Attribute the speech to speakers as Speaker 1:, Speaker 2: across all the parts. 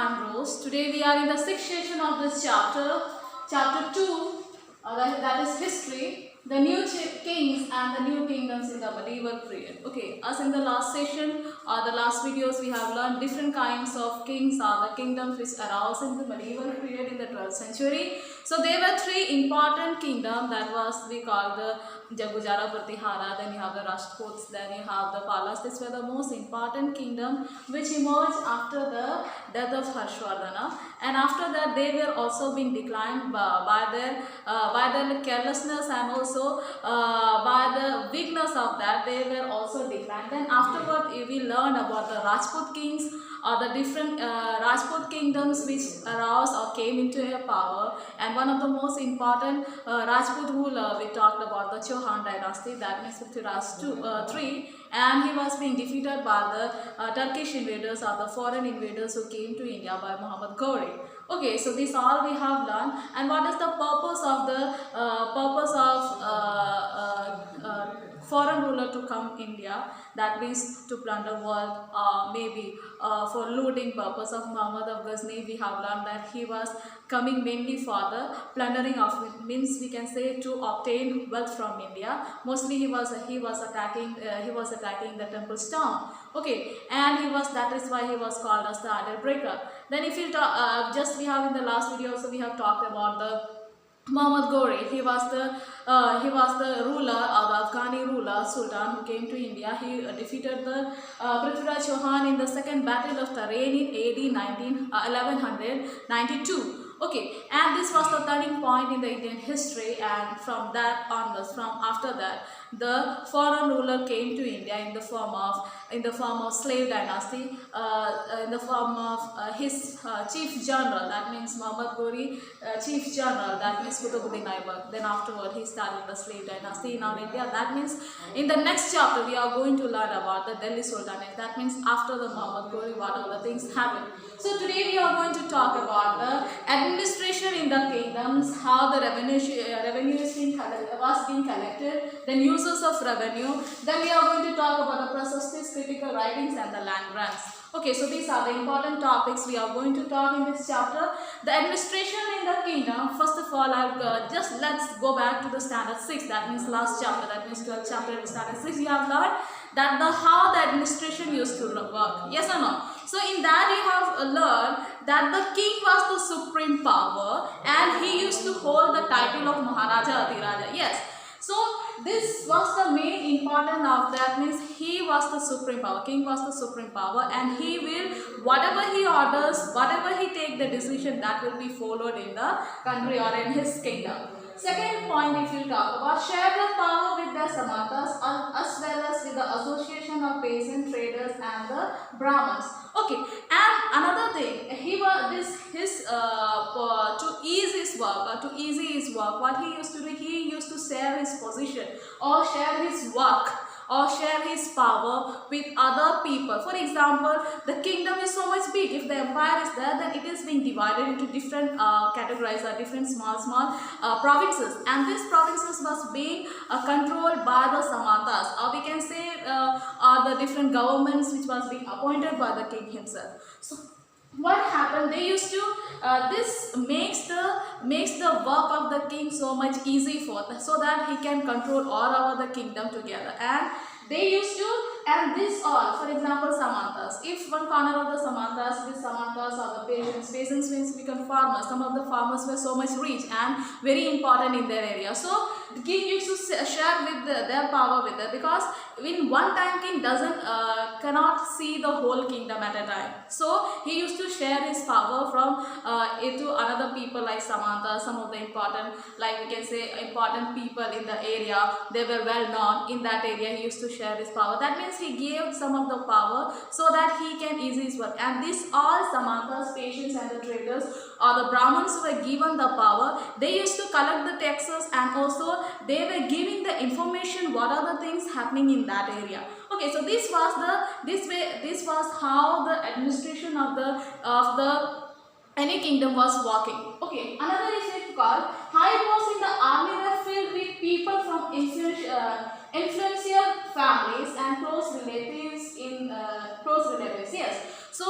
Speaker 1: I'm Rose. Today we are in the sixth session of this chapter, chapter 2, that is history, the new kings and the new kingdoms in the medieval period. Okay, as in the last session or the last videos, we have learned different kinds of kings or the kingdoms which arose in the medieval period in the 12th century. So there were three important kingdoms, that was we call the Jagujara Pratihara, then you have the Rashtrakuts, then you have the Palas. These were the most important kingdom which emerged after the death of Harshvardhana, and after that they were also being declined by their carelessness, and also by the weakness of that they were also declined. Then afterward we learned about the Rajput kings or the different Rajput kingdoms which arose or came into power, and one of the most important Rajput ruler we talked about the Chauhan dynasty, that means Prithviraj III, and he was being defeated by the Turkish invaders or the foreign invaders who came to India by Muhammad Ghori. Okay, so this all we have learned, and what is the purpose of foreign ruler to come India? That means to plunder world, maybe for looting purpose of Muhammad of Ghazni. We have learned that he was coming mainly for the plundering of, means we can say to obtain wealth from India. Mostly he was attacking the temple stone. Okay, and that is why he was called as the idol breaker. Then if you talk, just we have in the last video also we have talked about the Muhammad Ghori. He was the ruler or the Afghani ruler Sultan who came to India. He defeated the Prithviraj Chauhan in the second battle of Tarain in AD 1192. Okay, and this was the turning point in the Indian history, and from that onwards, from after that, the foreign ruler came to India in the form of slave dynasty, in the form of his chief general, that means Muhammad Ghori, chief general, that means Qutbuddin Aibak. Then afterward he started the slave dynasty in our India. That means in the next chapter we are going to learn about the Delhi Sultanate. That means after the Muhammad Ghori, what all the things happened. So today we are going to talk about the administration in the kingdoms, how the revenue was being collected, then uses of revenue. Then we are going to talk about the Prasastis, critical writings, and the land grants. Okay, so these are the important topics we are going to talk in this chapter. The administration in the kingdom. First of all, let's go back to the standard 6. That means last chapter. That means 12th chapter in standard 6. You have learned that how the administration used to work. Yes or no? So in that you have learned that the king was the supreme power, and he used to hold the title of Maharaja Adhiraja. Yes. So this was the main important of that, means he was the supreme power, king was the supreme power, and he will, whatever he orders, whatever he take the decision, that will be followed in the country or in his kingdom. Second point, if you talk about share the power with the Samantas as well as with the association of peasant traders and the Brahmins. Okay, and another thing, to ease his work, what he used to do, he used to share his position or share his work or share his power with other people. For example, the kingdom is so much big. If the empire is there, then it is being divided into different categories or different small provinces, and these provinces was being controlled by the Samantas, or we can say the different governments which was being appointed by the king himself. So what happened, they used to this makes the work of the king so much easy so that he can control all over the kingdom together. And they used to, and this all, for example, Samantas, if one corner of the Samantas, these Samantas are the peasants means become farmers. Some of the farmers were so much rich and very important in their area, so the king used to share with their power with them, because in one time king cannot see the whole kingdom at a time. So he used to share his power from to another people like Samanta, some of the important, like we can say important people in the area, they were well known in that area. He used to share his power. That means he gave some of the power so that he can ease his work. And this all Samantas, patients, and the traders or the Brahmins who were given the power, they used to collect the taxes, and also they were giving the information what are the things happening in that area. Okay, so this was how the administration of any kingdom was working. Okay, another is called high posts in the army were filled with people from influential families and close relatives. Yes, so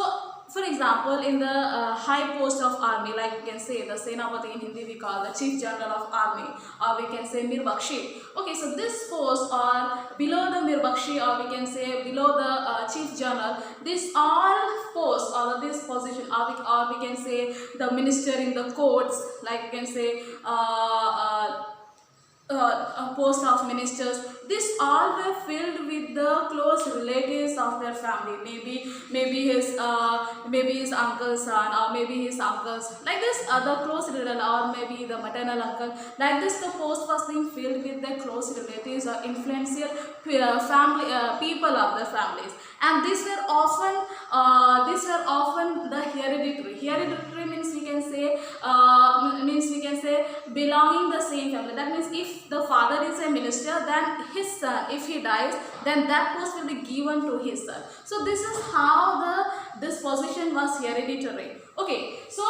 Speaker 1: for example, in the high post of army, like we can say the Senapati, in Hindi we call the Chief General of Army, or we can say Mirbakshi. Okay, so this post or below the Mirbakshi, or we can say below the Chief General, this all posts or this position, or we can say the minister in the courts, like we can say a post of ministers, this all were filled with the close relatives of their family, maybe his uncle's son, or maybe his uncle's, like this other close relative, or maybe the maternal uncle. Like this, the post was being filled with the close relatives or influential family people of the families, and these were often the hereditary means we can say belonging the same family. That means if the father is a minister, then his son, if he dies, then that post will be given to his son. So this is how this position was hereditary. Okay, so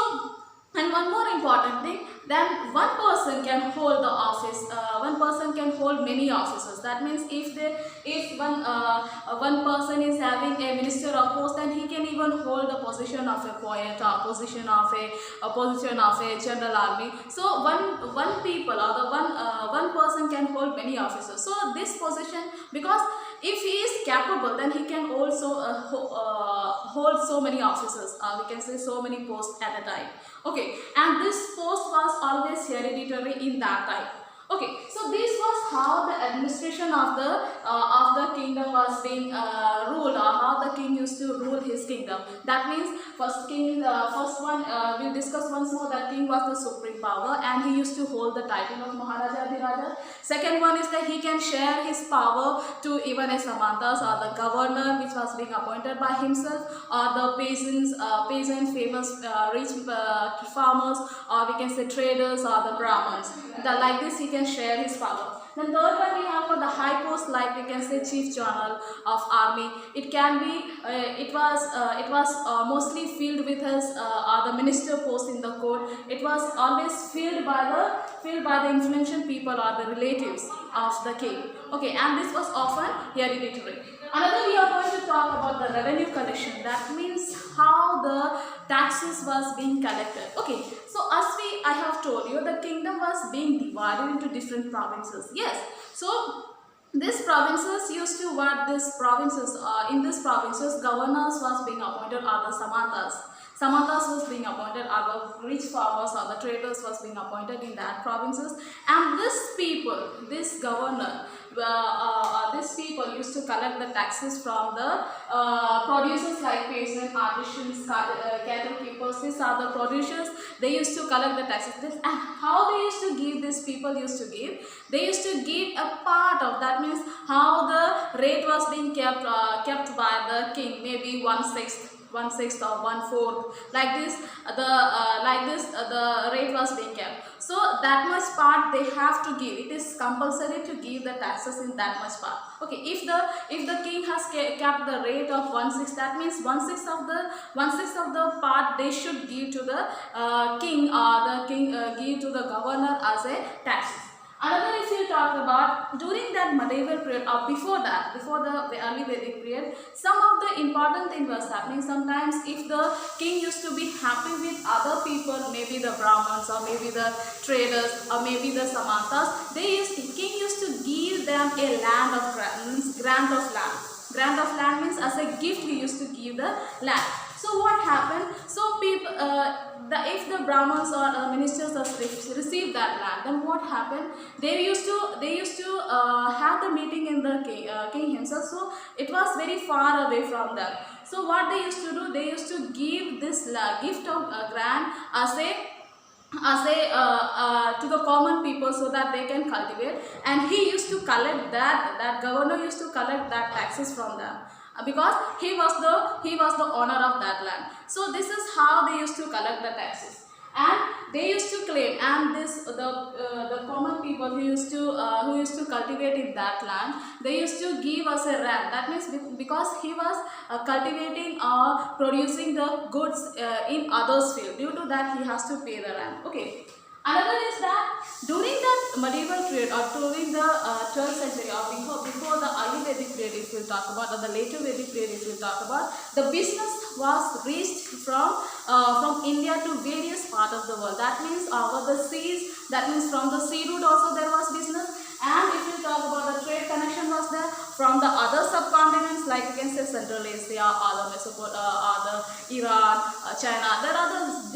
Speaker 1: and one more important thing, then one person can hold the office, one person can hold many offices. That means if one person is having a minister or post, then he can even hold the position of a poet, or position of a general army. So one people, or the one person can hold many offices. So this position, because if he is capable, then he can also hold so many offices, we can say so many posts at a time. Okay, and this post was always hereditary in that time. Okay, so this was how the administration of the kingdom was being ruled, or how the king used to rule his kingdom. That means first one we'll discuss once more, that king was the supreme power, and he used to hold the title of Maharaja Adhiraja. Second one is that he can share his power to even a Samantas, or the governor which was being appointed by himself, or the peasants, famous rich farmers, or we can say traders, or the Brahmins. Like this he can share his power. Then third one we have for the high post, like we can say Chief General of Army. It can be it was mostly filled with his the minister post in the court. It was always filled by the influential people or the relatives of the king. Okay, and this was often hereditary. Another, we are going to talk about the revenue collection. That means how the taxes was being collected. Okay, so as I have told you, the kingdom was being divided into different provinces. Yes, so these provinces used to in these provinces governors was being appointed, are the Samantas. Samantas was being appointed, are the rich farmers or the traders was being appointed in that provinces, and this governor, these people used to collect the taxes from the producers like peasants, artisans, cattle keepers. These are the producers. They used to collect the taxes. And how they used to give, these people used to give? They used to give a part of that, means how the rate was being kept by the king, maybe 1/6 or 1/4, like this the rate was being kept. So that much part they have to give. It is compulsory to give the taxes in that much part. Okay, if the king has kept the rate of 1/6, that means 1/6 of the part they should give to the king, or the king give to the governor as a tax. Another, if you talk about during that medieval period, or before the early Vedic period, some of the important thing was happening. Sometimes if the king used to be happy with other people, maybe the Brahmins, or maybe the traders, or maybe the Samantas, king used to give them a grant of land. Grant of land means as a gift he used to give the land. So what happened? So people, if the Brahmins or ministers received that land, then what happened? They used to have the meeting in the king himself. So it was very far away from them. So what they used to do? They used to give this gift of grant as a to the common people, so that they can cultivate, and he used to collect that governor used to collect that taxes from them, because he was the owner of that land. So this is how they used to collect the taxes, and they used to claim, and the common people who used to cultivate in that land, they used to give us a rent. That means because he was cultivating or producing the goods in others' field, due to that he has to pay the rent. Okay. Another is that during the medieval period or during the 12th century or before the Ayurvedic period, if we talk about, or the later Vedic period, if we talk about, the business was reached from India to various parts of the world. That means over the seas, that means from the sea route also there was business. And if you talk about the trade connection was there from the other subcontinents, like you can say Central Asia or the Mesopotamia or the Iran, China. There are the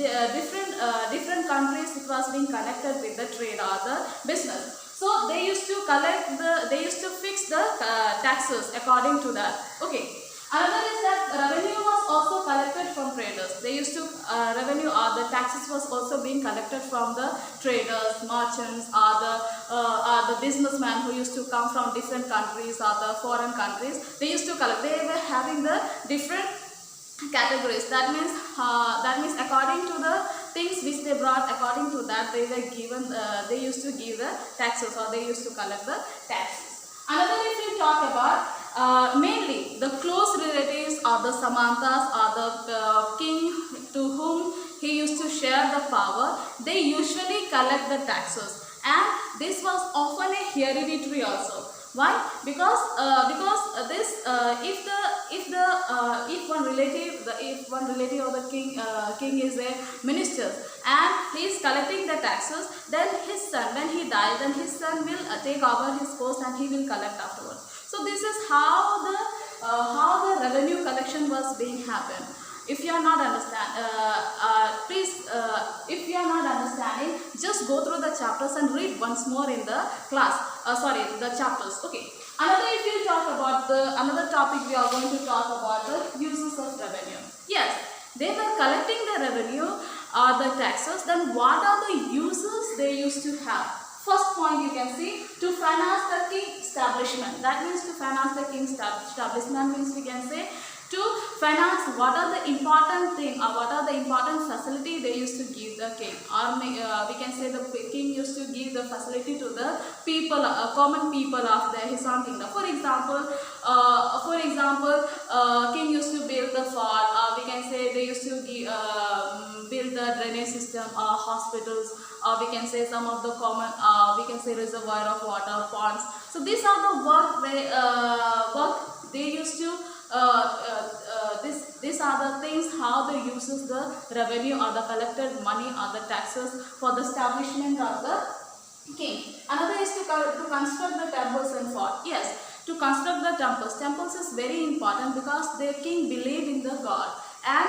Speaker 1: different countries which was being connected with the trade or the business. So they used to fix the taxes according to that. Okay. Another is that revenue was also collected from traders. They used to revenue or the taxes was also being collected from the traders, merchants, or the businessmen who used to come from different countries or the foreign countries. They used to collect. They were having the different categories. That means according to the things which they brought, according to that they were given. They used to give the taxes or they used to collect the taxes. Another, if we talk about mainly the close relatives or the Samantas or the king to whom he used to share the power, they usually collect the taxes, and this was often a hereditary also. Why? Because if one relative of the king is a minister and he is collecting the taxes, then his son, when he dies, then his son will take over his post and he will collect afterwards. So this is how the revenue collection was being happened. If you are not if you are not understanding, just go through the chapters and read once more in the class. The chapters. Okay. Another topic we are going to talk about the uses of revenue. Yes, they were collecting the revenue or the taxes. Then what are the uses they used to have? First point you can see, to finance the king establishment. That means to finance the king establishment means we can say to finance what are the important thing or what are the important facility they used to give the king, or we can say the king used to give the facility to the people, common people of his own kingdom. For example, king used to build the fort, we can say they used to build the drainage system, hospitals, or we can say some of the common, we can say reservoir of water, ponds. So these are the work they used to these are the things how they uses the revenue or the collected money or the taxes for the establishment of the king. Another is to construct the temples and fort. Yes, to construct the temples. Temples is very important because the king believed in the God, and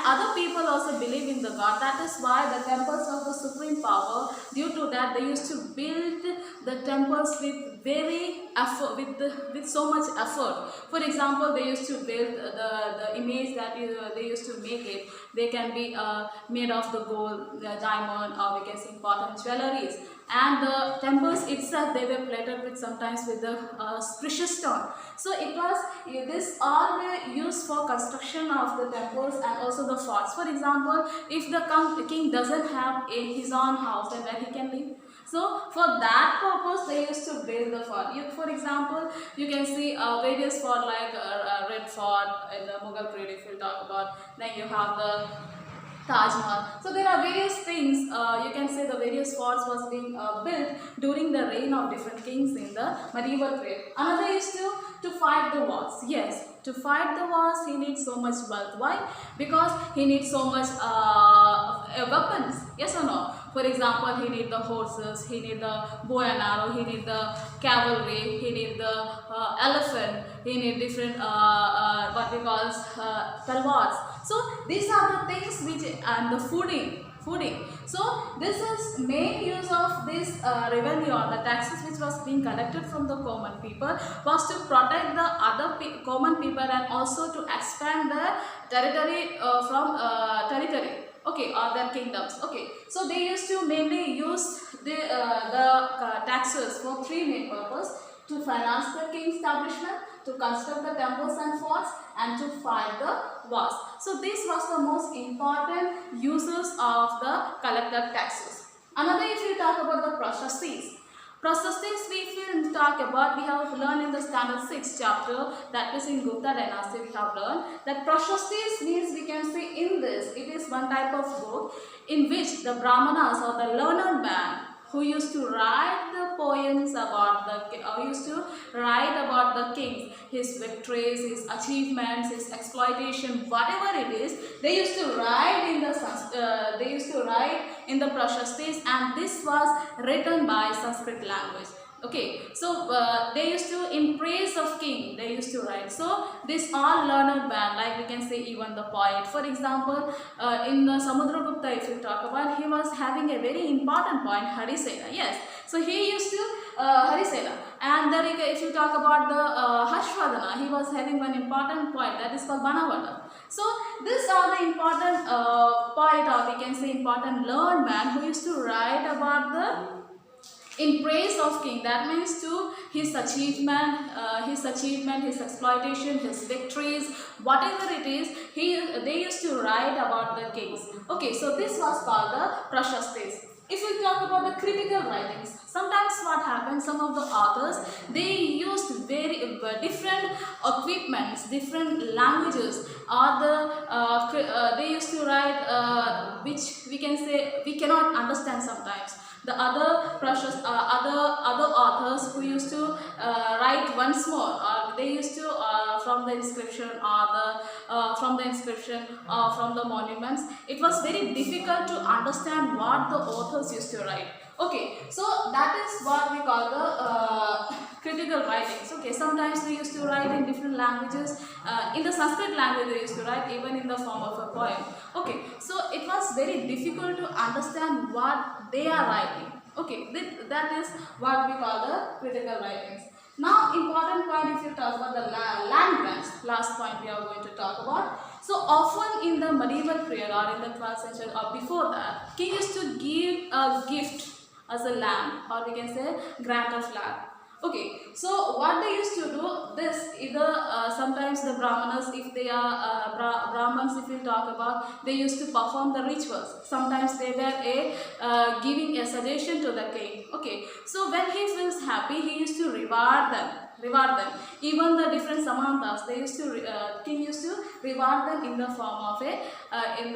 Speaker 1: other people also believe in the God. That is why the temples of the supreme power, due to that they used to build the temples with very effort, with so much effort. For example, they used to build the image that they used to make it. They can be made of the gold, the diamond, or we can say important jewelries. And the temples itself, they were plated with sometimes with the precious stone. So this all were used for construction of the temples and also the forts. For example, if the king doesn't have his own house, then where he can live? So for that purpose, they used to build the fort. For example, you can see various fort like Red Fort in the Mughal period, if we talk about. Then you have the Taj Mahal. So there are various things, you can say the various forts was being built during the reign of different kings in the medieval period. Another is to fight the wars. Yes, to fight the wars he needs so much wealth. Why? Because he needs so much weapons. Yes or no? For example, he need the horses, he need the bow and arrow, he need the cavalry, he need the elephant, he need different what we call talwars. So these are the things which, and the fooding. So this is main use of this revenue or the taxes which was being collected from the common people was to protect the other common people and also to expand the territory territory. Okay, or their kingdoms. Okay, so they used to mainly use the taxes for three main purposes: to finance the king establishment, to construct the temples and forts, and to fight the wars. So this was the most important uses of the collected taxes. Another, if you talk about the processes, Prashastis we will talk about, we have learned in the standard 6 chapter, that is in Gupta dynasty we have learned that Prashastis means, we can say in this, it is one type of book in which the Brahmanas or the learned man who used to write the poems about the kings, his victories, his achievements, his exploitation, whatever it is, they used to write in the Prashastis, and this was written by Sanskrit language. Okay, so they used to, in praise of king, they used to write. So this all learned man, like we can say even the poet. For example, in Samudragupta, if you talk about, he was having a very important point, Harisena. Yes, so he used to Harisena. And then if you talk about the Harshvardhana, he was having one important point, that is called Banavata. So these are the important poet, or we can say important learned man who used to write about the in praise of king. That means to his achievement, his exploitation, his victories, whatever it is, they used to write about the kings. Okay, so this was called the Prashastis. If we talk about the critical writings, sometimes what happens, some of the authors, they used very different equipments, different languages, or they used to write which we can say we cannot understand sometimes. The other other authors who used to write once more, or they used to from the inscription, or from the monuments, it was very difficult to understand what the authors used to write. Okay, so that is what we call the critical writings. Okay, sometimes they used to write in different languages. In the Sanskrit language they used to write even in the form of a poem. Okay, so it was very difficult to understand what they are writing. Okay, that is what we call the critical writings. Now, important point, if you talk about the land grants, last point we are going to talk about. So often in the medieval period, or in the 12th century or before that, king used to give a gift as a land, or we can say grant of land. Okay, so what they used to do, this either sometimes the Brahmanas, if they are Brahmans, if we talk about, they used to perform the rituals. Sometimes they were giving a suggestion to the king. Okay, so when he feels happy, he used to reward them. Even the different samantas, they used to king used to reward them in the form of a in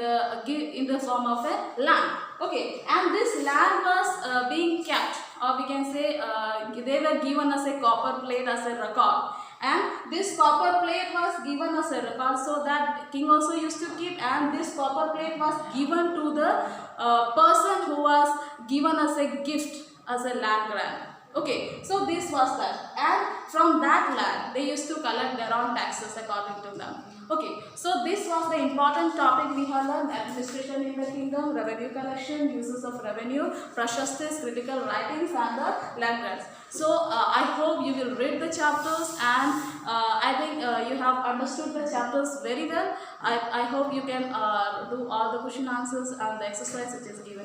Speaker 1: the form of a land. Okay, and this land was being kept, or we can say they were given as a copper plate as a record, and this copper plate was given as a record, so that king also used to keep, and this copper plate was given to the person who was given as a gift as a land grant. Okay, so this was that, and from that land they used to collect their own taxes according to them. Okay, so this was the important topic we have learned: administration in the kingdom, revenue collection, uses of revenue, Prashastis, critical writings, and the land grants. So I hope you will read the chapters, and I think you have understood the chapters very well. I hope you can do all the question answers and the exercise which is given.